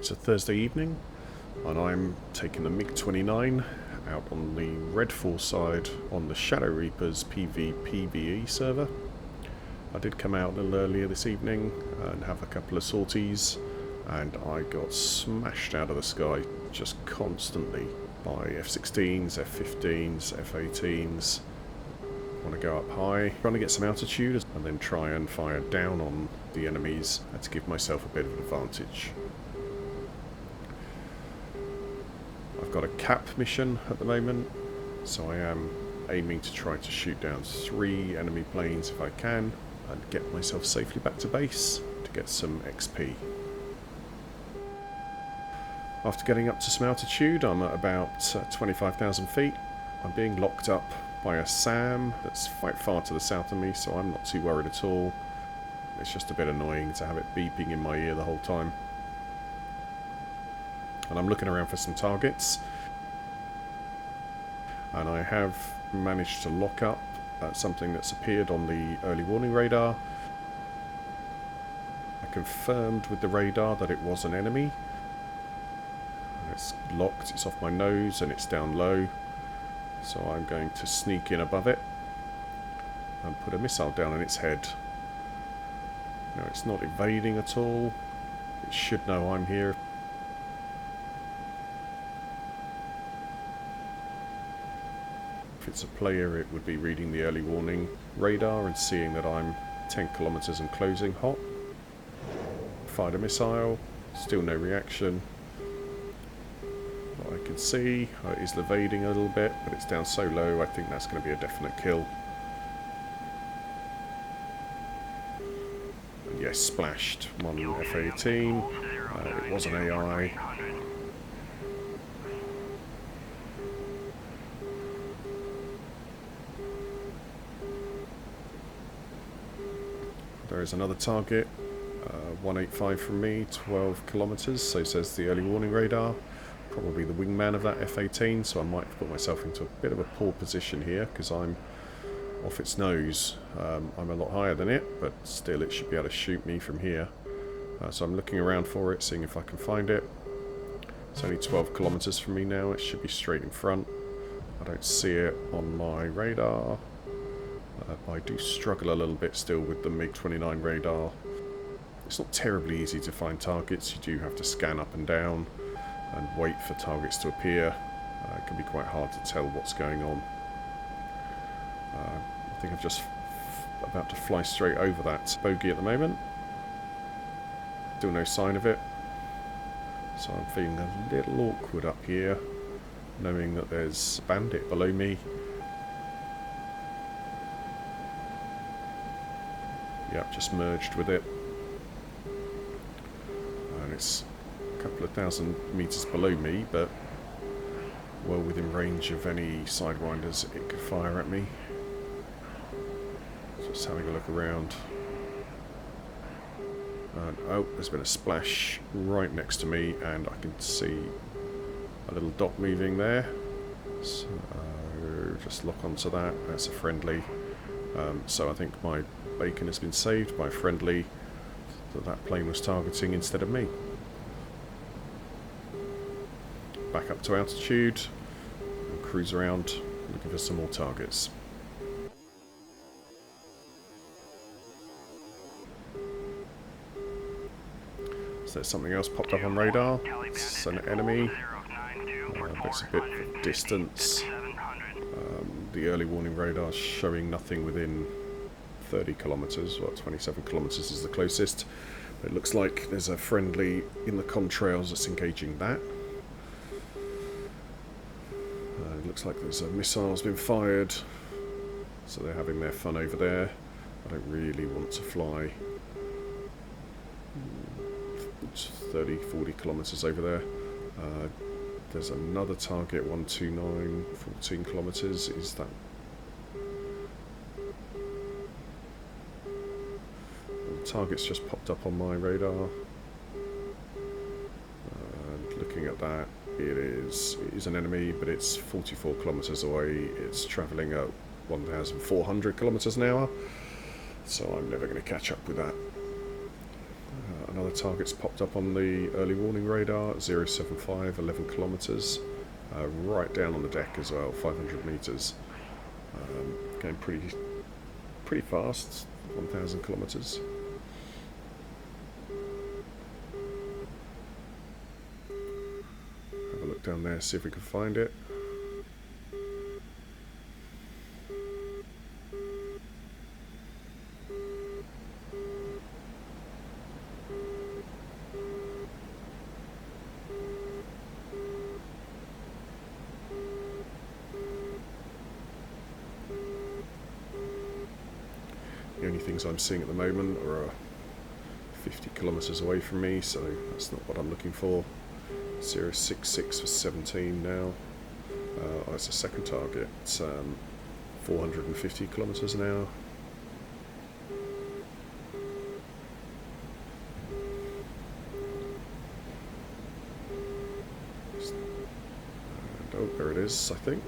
It's a Thursday evening and I'm taking the Mig29 out on the Redfall side on the ShadowReapers PvPvE server. I did come out a little earlier this evening and have a couple of sorties, and I got smashed out of the sky just constantly by F-16s, F-15s, F-18s. I want to go up high, trying to get some altitude and then try and fire down on the enemies to give myself a bit of an advantage. I've got a cap mission at the moment, so I am aiming to try to shoot down 3 enemy planes if I can and get myself safely back to base to get some XP. After getting up to some altitude, I'm at about 25,000 feet. I'm being locked up by a SAM that's quite far to the south of me, so I'm not too worried at all. It's just a bit annoying to have it beeping in my ear the whole time. And I'm looking around for some targets, and I have managed to lock up something that's appeared on the early warning radar. I confirmed with the radar that it was an enemy. It's locked, it's off my nose, and it's down low, so I'm going to sneak in above it and put a missile down on its head. Now, it's not evading at all. It should know I'm here. If it's a player, it would be reading the early warning radar and seeing that I'm 10 kilometers and closing hot. Fired a missile, still no reaction. What I can see is evading a little bit, but it's down so low, I think that's going to be a definite kill. And yes, splashed one F-18. It was an AI. There is another target, 185 from me, 12 kilometers, so says the early warning radar. Probably the wingman of that F-18, so I might put myself into a bit of a poor position here because I'm off its nose. I'm a lot higher than it, but still it should be able to shoot me from here. So I'm looking around for it, seeing if I can find it. It's only 12 kilometers from me now, it should be straight in front. I don't see it on my radar. I do struggle a little bit still with the Mig29 radar. It's not terribly easy to find targets. You do have to scan up and down and wait for targets to appear. It can be quite hard to tell what's going on. I think I'm just about to fly straight over that bogey at the moment. Still no sign of it. So I'm feeling a little awkward up here, knowing that there's a bandit below me. Yep, just merged with it. And it's a couple of thousand meters below me, but well within range of any sidewinders it could fire at me. Just having a look around. And oh, there's been a splash right next to me, and I can see a little dot moving there. So just lock onto that. That's a friendly. So I think my bacon has been saved by a friendly that plane was targeting instead of me. Back up to altitude and cruise around looking for some more targets. So there's something else popped up on radar. It's an enemy. It's a bit of distance. The early warning radar is showing nothing within 30 kilometers, well, 27 kilometers is the closest. It looks like there's a friendly in the contrails that's engaging that. It looks like there's a missile's been fired, so they're having their fun over there. I don't really want to fly 30, 40 kilometers over there. There's another target, 129, 14 kilometers. Is that? The target's just popped up on my radar. Looking at that, it is an enemy, but it's 44 kilometers away. It's travelling at 1,400 kilometers an hour, so I'm never going to catch up with that. Another targets popped up on the early warning radar. 075, 11 kilometers. Right down on the deck as well, 500 meters. Going pretty fast, 1,000 kilometers. Have a look down there, see if we can find it. The only things I'm seeing at the moment are 50 kilometers away from me, so that's not what I'm looking for. 066 for 17 now. Oh, it's a second target. It's 450 kilometers an hour. And, oh, there it is, I think.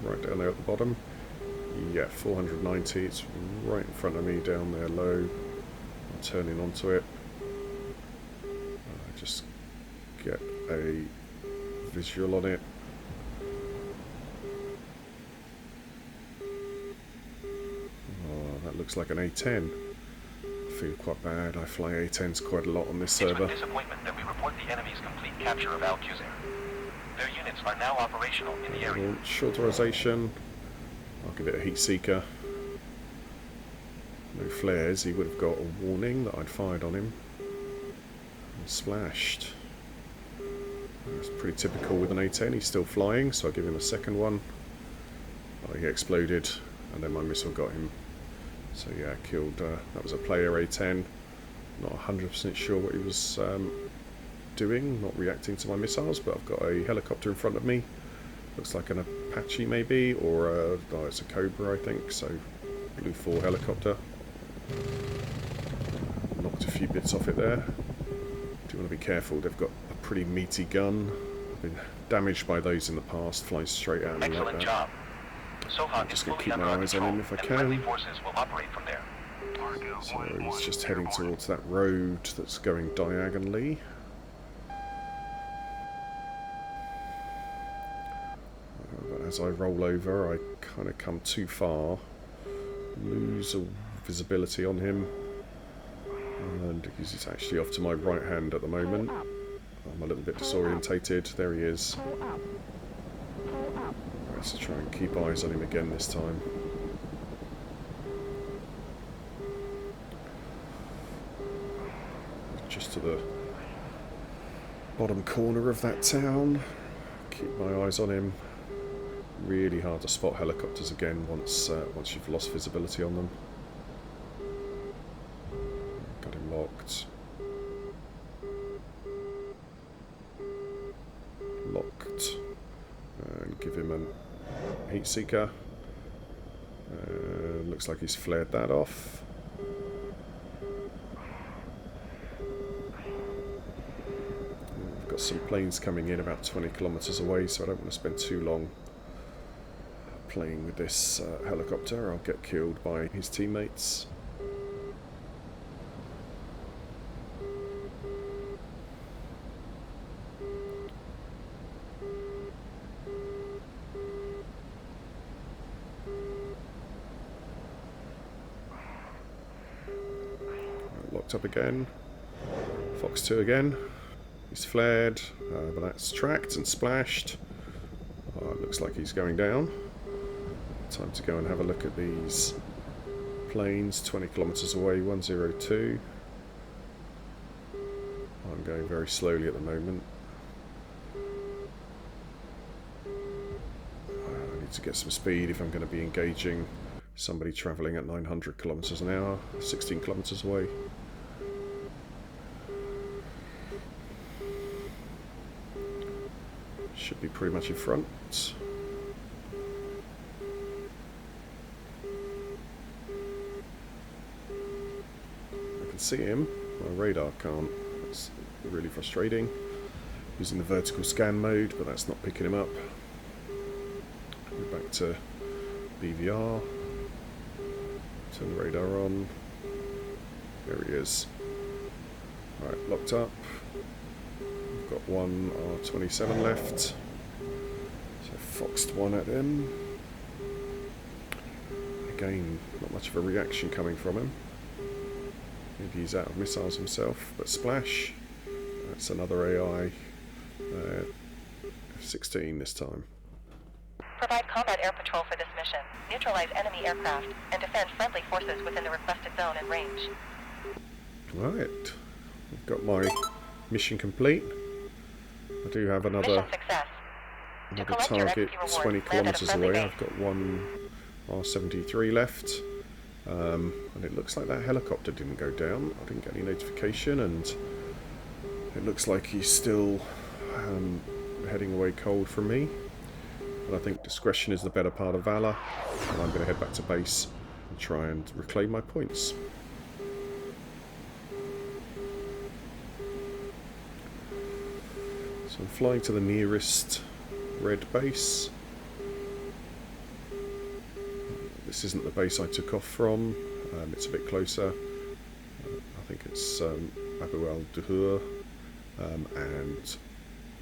Right down there at the bottom. Yeah, 490, it's right in front of me down there low. I'm turning onto it. Just get a visual on it. Oh, that looks like an A10. I feel quite bad, I fly A10s quite a lot on this server. It's with disappointment that we report the enemy's complete capture of Alcuzar. Their units are now operational in the area. Launch authorization. I'll give it a heat seeker. No flares, he would have got a warning that I'd fired on him. And splashed. That's pretty typical with an A10, he's still flying, so I'll give him a second one. Oh, he exploded, and then my missile got him. So yeah, killed, that was a player A10. Not 100% sure what he was doing, not reacting to my missiles, but I've got a helicopter in front of me. Looks like an Apache maybe, or oh, it's a Cobra I think, so Blue 4 helicopter. Knocked a few bits off it there. Do want to be careful, they've got a pretty meaty gun. I've been damaged by those in the past, flying straight at me like that. Excellent job. I'm just going to keep my eyes on him if I can. Forces will operate from there. So he's just heading towards that road that's going diagonally. But as I roll over, I kind of come too far, lose all visibility on him, and because he's actually off to my right hand at the moment, I'm a little bit disorientated. There he is. Let's try and keep eyes on him again this time. Just to the bottom corner of that town. Keep my eyes on him. Really hard to spot helicopters again once you've lost visibility on them. Got him locked. Locked. And give him a heat seeker. Looks like he's flared that off. We've got some planes coming in about 20 kilometers away, so I don't want to spend too long playing with this helicopter. I'll get killed by his teammates. Locked up again. Fox 2 again. He's flared, but that's tracked and splashed. It looks like he's going down. Time to go and have a look at these planes. 20 kilometers away, 102. I'm going very slowly at the moment. I need to get some speed if I'm going to be engaging somebody travelling at 900 kilometers an hour, 16 kilometers away. Should be pretty much in front. I can see him, my radar can't. That's really frustrating. Using the vertical scan mode, but that's not picking him up. Go back to BVR. Turn the radar on. There he is. Alright, locked up. We've got one R27 left. So foxed one at him. Again, not much of a reaction coming from him. Maybe he's out of missiles himself, but splash. That's another AI. F-16 this time. Provide combat air patrol for this mission. Neutralize enemy aircraft and defend friendly forces within the requested zone and range. Right. I've got my mission complete. I do have another target 20 kilometers away. I've got one R-73 left. And it looks like that helicopter didn't go down. I didn't get any notification, and it looks like he's still heading away cold from me. But I think discretion is the better part of valor, and I'm going to head back to base and try and reclaim my points. So I'm flying to the nearest red base. This isn't the base I took off from, it's a bit closer. I think it's Abu al-Duhur, and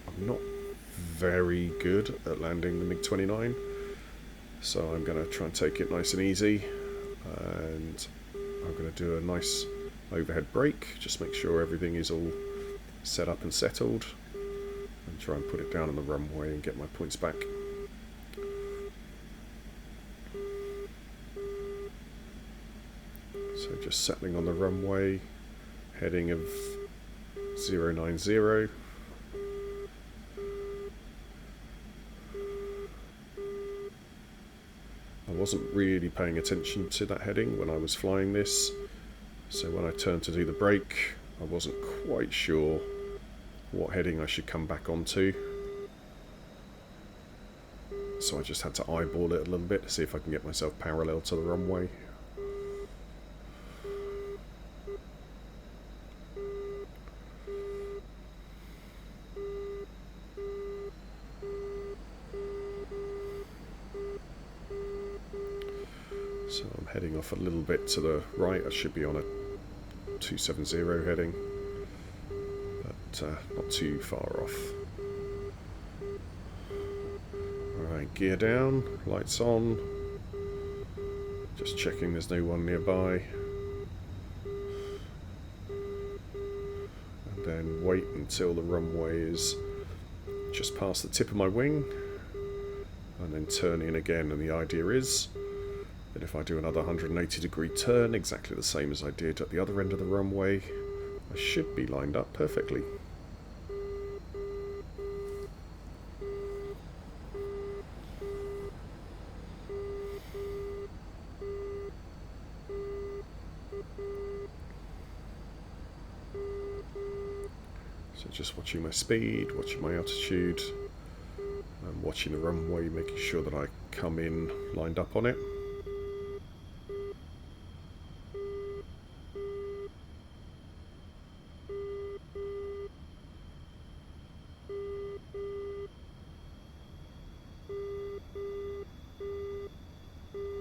I'm not very good at landing the Mig29, so I'm going to try and take it nice and easy, and I'm going to do a nice overhead brake, just make sure everything is all set up and settled, and try and put it down on the runway and get my points back. So just settling on the runway, heading of 090. I wasn't really paying attention to that heading when I was flying this, so when I turned to do the brake, I wasn't quite sure what heading I should come back onto. So I just had to eyeball it a little bit to see if I can get myself parallel to the runway. So I'm heading off a little bit to the right. I should be on a 270 heading, but not too far off. Alright, gear down, lights on. Just checking there's no one nearby. And then wait until the runway is just past the tip of my wing, and then turn in again. And the idea is that if I do another 180-degree turn, exactly the same as I did at the other end of the runway, I should be lined up perfectly. So just watching my speed, watching my altitude, and watching the runway, making sure that I come in lined up on it.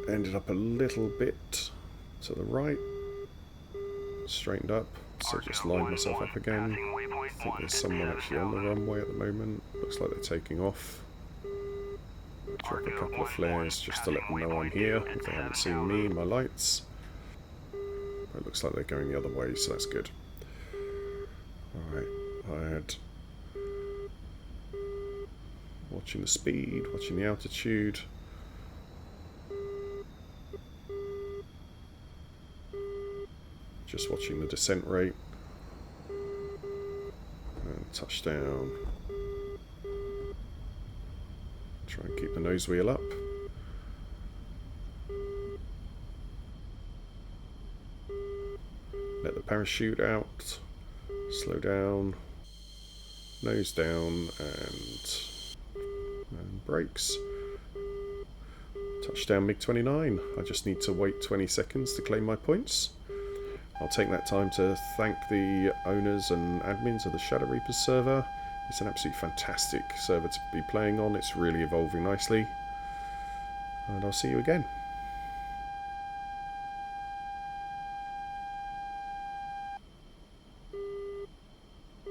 Ended up a little bit to the right, straightened up, so just lined myself up again. I think there's someone actually on the runway at the moment. Looks like they're taking off. Drop a couple of flares just to let them know I'm here if they haven't seen me in my lights. But it looks like they're going the other way, so that's good. Alright, I had watching the speed, watching the altitude. Just watching the descent rate. And touchdown. Try and keep the nose wheel up. Let the parachute out. Slow down. Nose down and brakes. Touchdown Mig29. I just need to wait 20 seconds to claim my points. I'll take that time to thank the owners and admins of the ShadowReapers server. It's an absolutely fantastic server to be playing on. It's really evolving nicely. And I'll see you again.